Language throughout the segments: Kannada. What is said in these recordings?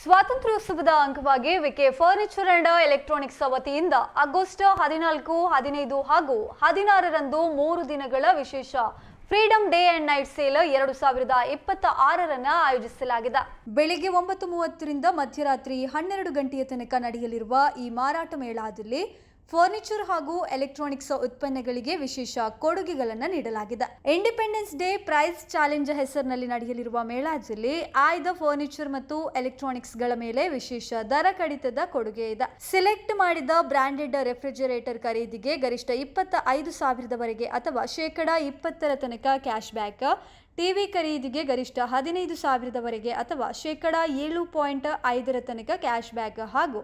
ಸ್ವಾತಂತ್ರ್ಯೋತ್ಸವದ ಅಂಗವಾಗಿ ವಿಕೆ ಫರ್ನಿಚರ್ ಅಂಡ್ ಎಲೆಕ್ಟ್ರಾನಿಕ್ಸ್ ವತಿಯಿಂದ ಆಗಸ್ಟ್ 14, 15 ಹಾಗೂ 16ರಂದು 3 ದಿನಗಳ ವಿಶೇಷ freedom day and night sale 2026 ಆಯೋಜಿಸಲಾಗಿದೆ. ಬೆಳಿಗ್ಗೆ 9:30 ರಿಂದ ಮಧ್ಯರಾತ್ರಿ 12 ಗಂಟೆಯ ತನಕ ನಡೆಯಲಿರುವ ಈ ಮಾರಾಟ ಮೇಳದಲ್ಲಿ ಫರ್ನಿಚರ್ ಹಾಗೂ ಎಲೆಕ್ಟ್ರಾನಿಕ್ಸ್ ಉತ್ಪನ್ನಗಳಿಗೆ ವಿಶೇಷ ಕೊಡುಗೆಗಳನ್ನು ನೀಡಲಾಗಿದೆ. ಇಂಡಿಪೆಂಡೆನ್ಸ್ ಡೇ ಪ್ರೈಸ್ ಚಾಲೆಂಜ್ ಹೆಸರಿನಲ್ಲಿ ನಡೆಯಲಿರುವ ಮೇಳದಲ್ಲಿ ಆಯ್ದ ಫರ್ನಿಚರ್ ಮತ್ತು ಎಲೆಕ್ಟ್ರಾನಿಕ್ಸ್ಗಳ ಮೇಲೆ ವಿಶೇಷ ದರ ಕಡಿತದ ಕೊಡುಗೆ ಇದೆ. ಸಿಲೆಕ್ಟ್ ಮಾಡಿದ ಬ್ರಾಂಡೆಡ್ ರೆಫ್ರಿಜರೇಟರ್ ಖರೀದಿಗೆ ಗರಿಷ್ಠ 25,000ವರೆಗೆ ಅಥವಾ ಶೇಕಡ 20 ತನಕ ಕ್ಯಾಶ್ ಬ್ಯಾಕ್, ಟಿವಿ ಖರೀದಿಗೆ ಗರಿಷ್ಠ 15,000ವರೆಗೆ ಅಥವಾ ಶೇಕಡ 7.5 ತನಕ ಕ್ಯಾಶ್ ಬ್ಯಾಕ್ ಹಾಗೂ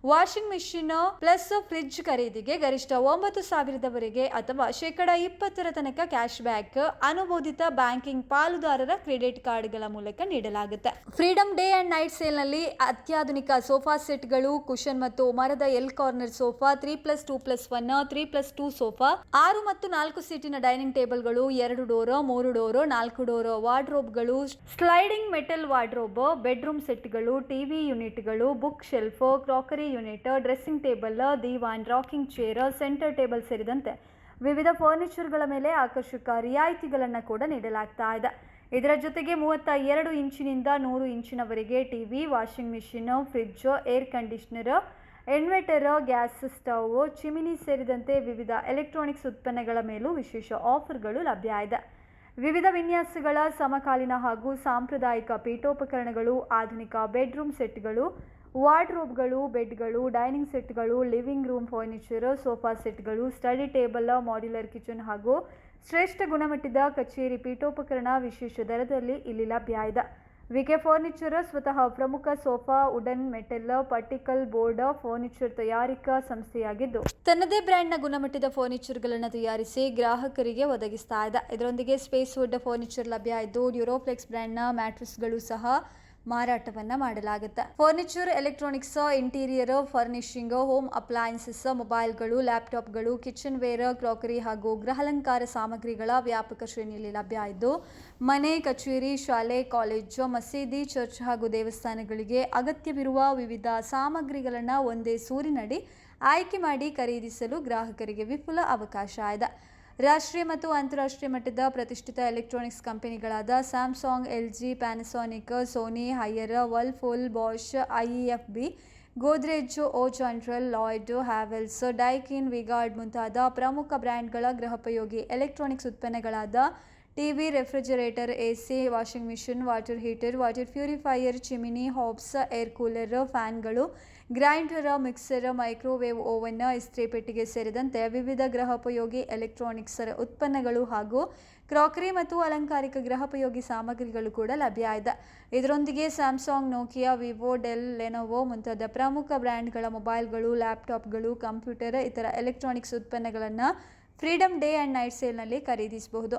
ವಾಷಿಂಗ್ ಮಿಷಿನ್ ಪ್ಲಸ್ ಫ್ರಿಡ್ಜ್ ಖರೀದಿಗೆ ಗರಿಷ್ಠ 9,000ವರೆಗೆ ಅಥವಾ ಶೇಕಡ 20 ತನಕ ಕ್ಯಾಶ್ ಬ್ಯಾಕ್ ಅನುಮೋದಿತ ಬ್ಯಾಂಕಿಂಗ್ ಪಾಲುದಾರರ ಕ್ರೆಡಿಟ್ ಕಾರ್ಡ್ಗಳ ಮೂಲಕ ನೀಡಲಾಗುತ್ತೆ. ಫ್ರೀಡಂ ಡೇ ಅಂಡ್ ನೈಟ್ ಸೇಲ್ನಲ್ಲಿ ಅತ್ಯಾಧುನಿಕ ಸೋಫಾ ಸೆಟ್ಗಳು, ಕುಶನ್ ಮತ್ತು ಮರದ ಎಲ್ ಕಾರ್ನರ್ ಸೋಫಾ, 3+2+1, 3+2 ಸೋಫಾ, 6 ಮತ್ತು 4 ಸೀಟಿನ ಡೈನಿಂಗ್ ಟೇಬಲ್ಗಳು, 2 ಡೋರ್, 3 ಡೋರ್, 4 ಡೋರ್ ವಾರ್ಡ್ರೋಬ್ಗಳು, ಸ್ಲೈಡಿಂಗ್ ಮೆಟಲ್ ವಾರ್ಡ್ರೋಬ್, ಬೆಡ್ರೂಮ್ ಸೆಟ್ಗಳು, ಟಿವಿ ಯೂನಿಟ್ಗಳು, book shelf, crockery unit, dressing table, divan, rocking chair, centre table ಸೇರಿದಂತೆ ವಿವಿಧ ಫರ್ನಿಚರ್ಗಳ ಮೇಲೆ ಆಕರ್ಷಕ ರಿಯಾಯಿತಿಗಳನ್ನು ಕೂಡ ನೀಡಲಾಗ್ತಾ ಇದೆ. ಇದರ ಜೊತೆಗೆ 32 ಇಂಚಿನಿಂದ 100 ಇಂಚಿನವರೆಗೆ TV, washing machine, fridge, air conditioner, inverter, gas stove, chimney ಸೇರಿದಂತೆ ವಿವಿಧ ಎಲೆಕ್ಟ್ರಾನಿಕ್ಸ್ ಉತ್ಪನ್ನಗಳ ಮೇಲೂ ವಿಶೇಷ ಆಫರ್ಗಳು ಲಭ್ಯ ಇದೆ. ವಿವಿಧ ವಿನ್ಯಾಸಗಳ ಸಮಕಾಲೀನ ಹಾಗೂ ಸಾಂಪ್ರದಾಯಿಕ ಪೀಠೋಪಕರಣಗಳು, ಆಧುನಿಕ ಬೆಡ್ರೂಮ್ ಸೆಟ್ಗಳು, ವಾರ್ಡ್ರೋಬ್ಗಳು, ಬೆಡ್ಗಳು, ಡೈನಿಂಗ್ ಸೆಟ್ಗಳು, ಲಿವಿಂಗ್ ರೂಮ್ ಫರ್ನಿಚರ್, ಸೋಫಾ ಸೆಟ್ಗಳು, ಸ್ಟಡಿ ಟೇಬಲ್, ಮಾಡ್ಯುಲರ್ ಕಿಚನ್ ಹಾಗೂ ಶ್ರೇಷ್ಠ ಗುಣಮಟ್ಟದ ಕಚೇರಿ ಪೀಠೋಪಕರಣ ವಿಶೇಷ ದರದಲ್ಲಿ ಇಲ್ಲಿ ಲಭ್ಯ ಇದೆ. ವಿಕೆ ಫರ್ನಿಚರ್ ಸ್ವತಃ ಪ್ರಮುಖ sofa, wooden, metal, particle board furniture ತಯಾರಿಕಾ ಸಂಸ್ಥೆಯಾಗಿದ್ದು ತನ್ನದೇ ಬ್ರ್ಯಾಂಡ್ನ ಗುಣಮಟ್ಟದ ಫರ್ನಿಚರ್ಗಳನ್ನು ತಯಾರಿಸಿ ಗ್ರಾಹಕರಿಗೆ ಒದಗಿಸ್ತಾ ಇದೆ. ಇದರೊಂದಿಗೆ ಸ್ಪೇಸ್ ವುಡ್ ಫರ್ನಿಚರ್ ಲಭ್ಯ ಇದ್ದು ಡ್ಯೂರೋಫ್ಲೆಕ್ಸ್ ಬ್ರ್ಯಾಂಡ್ನ ಮ್ಯಾಟ್ರೆಸ್ಗಳು ಸಹ ಮಾರಾಟವನ್ನ ಮಾಡಲಾಗುತ್ತೆ. Furniture, electronics, interior, furnishing, home appliances, ಮೊಬೈಲ್ಗಳು, ಲ್ಯಾಪ್ಟಾಪ್ಗಳು, ಕಿಚನ್ ವೇರ್, ಕ್ರಾಕರಿ ಹಾಗೂ ಗೃಹಾಲಂಕಾರ ಸಾಮಗ್ರಿಗಳ ವ್ಯಾಪಕ ಶ್ರೇಣಿಯಲ್ಲಿ ಲಭ್ಯ ಇದ್ದು ಮನೆ, ಕಚೇರಿ, ಶಾಲೆ, ಕಾಲೇಜು, ಮಸೀದಿ, ಚರ್ಚ್ ಹಾಗೂ ದೇವಸ್ಥಾನಗಳಿಗೆ ಅಗತ್ಯವಿರುವ ವಿವಿಧ ಸಾಮಗ್ರಿಗಳನ್ನು ಒಂದೇ ಸೂರಿನಡಿ ಆಯ್ಕೆ ಮಾಡಿ ಖರೀದಿಸಲು ಗ್ರಾಹಕರಿಗೆ ವಿಪುಲ ಅವಕಾಶ ಇದೆ. ರಾಷ್ಟ್ರೀಯ ಮತ್ತು ಅಂತಾರಾಷ್ಟ್ರೀಯ ಮಟ್ಟದ ಪ್ರತಿಷ್ಠಿತ ಎಲೆಕ್ಟ್ರಾನಿಕ್ಸ್ ಕಂಪನಿಗಳಾದ Samsung, LG, Panasonic, Sony, Haier, Whirlpool, Bosch, IFB, Godrej, ಓಜಾಂಟ್ರೆಲ್, ಲಾಯ್ಡ್, ಹ್ಯಾವೆಲ್ಸ್, ಡೈಕಿನ್, ವಿಗಾರ್ಡ್ ಮುಂತಾದ ಪ್ರಮುಖ ಬ್ರ್ಯಾಂಡ್ಗಳ ಗೃಹೋಪಯೋಗಿ ಎಲೆಕ್ಟ್ರಾನಿಕ್ಸ್ ಉತ್ಪನ್ನಗಳಾದ TV, refrigerator, AC, washing machine, water heater, water purifier, chimney, hobs, air cooler, ಫ್ಯಾನ್ಗಳು, ಗ್ರೈಂಡರ್, ಮಿಕ್ಸರ್, ಮೈಕ್ರೋವೇವ್ ಓವನ್, ಇಸ್ತ್ರಿ ಪೆಟ್ಟಿಗೆ ಸೇರಿದಂತೆ ವಿವಿಧ ಗೃಹೋಪಯೋಗಿ ಎಲೆಕ್ಟ್ರಾನಿಕ್ಸ್ ಉತ್ಪನ್ನಗಳು ಹಾಗೂ ಕ್ರಾಕರಿ ಮತ್ತು ಅಲಂಕಾರಿಕ ಗೃಹೋಪಯೋಗಿ ಸಾಮಗ್ರಿಗಳು ಕೂಡ ಲಭ್ಯ ಇದೆ. ಇದರೊಂದಿಗೆ Samsung, Nokia, Vivo, del, Lenovo ಮುಂತಾದ ಪ್ರಮುಖ ಬ್ರ್ಯಾಂಡ್ಗಳ ಮೊಬೈಲ್ಗಳು, ಲ್ಯಾಪ್ಟಾಪ್ಗಳು, ಕಂಪ್ಯೂಟರ್, ಇತರ ಎಲೆಕ್ಟ್ರಾನಿಕ್ಸ್ ಉತ್ಪನ್ನಗಳನ್ನು ಫ್ರೀಡಂ ಡೇ ಆ್ಯಂಡ್ ನೈಟ್ ಸೇಲ್ನಲ್ಲಿ ಖರೀದಿಸಬಹುದು.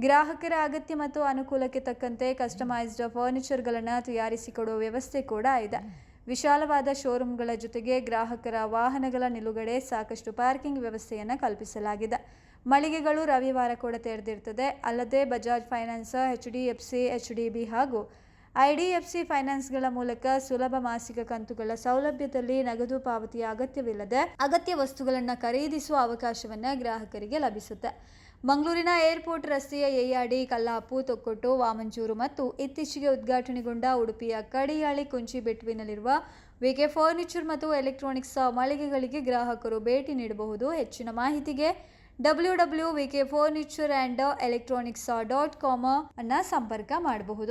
ಗ್ರಾಹಕರ ಅಗತ್ಯ ಮತ್ತು ಅನುಕೂಲಕ್ಕೆ ತಕ್ಕಂತೆ ಕಸ್ಟಮೈಸ್ಡ್ ಫರ್ನಿಚರ್ಗಳನ್ನು ತಯಾರಿಸಿಕೊಡುವ ವ್ಯವಸ್ಥೆ ಕೂಡ ಇದೆ. ವಿಶಾಲವಾದ ಶೋರೂಮ್ಗಳ ಜೊತೆಗೆ ಗ್ರಾಹಕರ ವಾಹನಗಳ ನಿಲುಗಡೆ, ಸಾಕಷ್ಟು ಪಾರ್ಕಿಂಗ್ ವ್ಯವಸ್ಥೆಯನ್ನು ಕಲ್ಪಿಸಲಾಗಿದೆ. ಮಳಿಗೆಗಳು ರವಿವಾರ ಕೂಡ ತೆರೆದಿರುತ್ತದೆ. ಅಲ್ಲದೆ ಬಜಾಜ್ ಫೈನಾನ್ಸ್, HDFC, HDB ಹಾಗೂ IDFC ಫೈನಾನ್ಸ್ಗಳ ಮೂಲಕ ಸುಲಭ ಮಾಸಿಕ ಕಂತುಗಳ ಸೌಲಭ್ಯದಲ್ಲಿ ನಗದು ಪಾವತಿಯ ಅಗತ್ಯವಿಲ್ಲದೆ ಅಗತ್ಯ ವಸ್ತುಗಳನ್ನು ಖರೀದಿಸುವ ಅವಕಾಶವನ್ನು ಗ್ರಾಹಕರಿಗೆ ಲಭಿಸುತ್ತೆ. ಮಂಗಳೂರಿನ ಏರ್ಪೋರ್ಟ್ ರಸ್ತೆಯ ಏಯಾಡಿ, ಕಲ್ಲಾಪು, ತೊಕ್ಕೊಟ್ಟು, ವಾಮಂಜೂರು ಮತ್ತು ಇತ್ತೀಚೆಗೆ ಉದ್ಘಾಟನೆಗೊಂಡ ಉಡುಪಿಯ ಕಡಿಯಾಳಿ, ಕುಂಚಿಬೆಟ್ಟುವಿನಲ್ಲಿರುವ ವಿಕೆ ಫರ್ನಿಚರ್ ಮತ್ತು ಎಲೆಕ್ಟ್ರಾನಿಕ್ಸ್ ಮಳಿಗೆಗಳಿಗೆ ಗ್ರಾಹಕರು ಭೇಟಿ ನೀಡಬಹುದು. ಹೆಚ್ಚಿನ ಮಾಹಿತಿಗೆ www.vikefurnitureandelectronics.com ಅನ್ನು ಸಂಪರ್ಕ ಮಾಡಬಹುದು.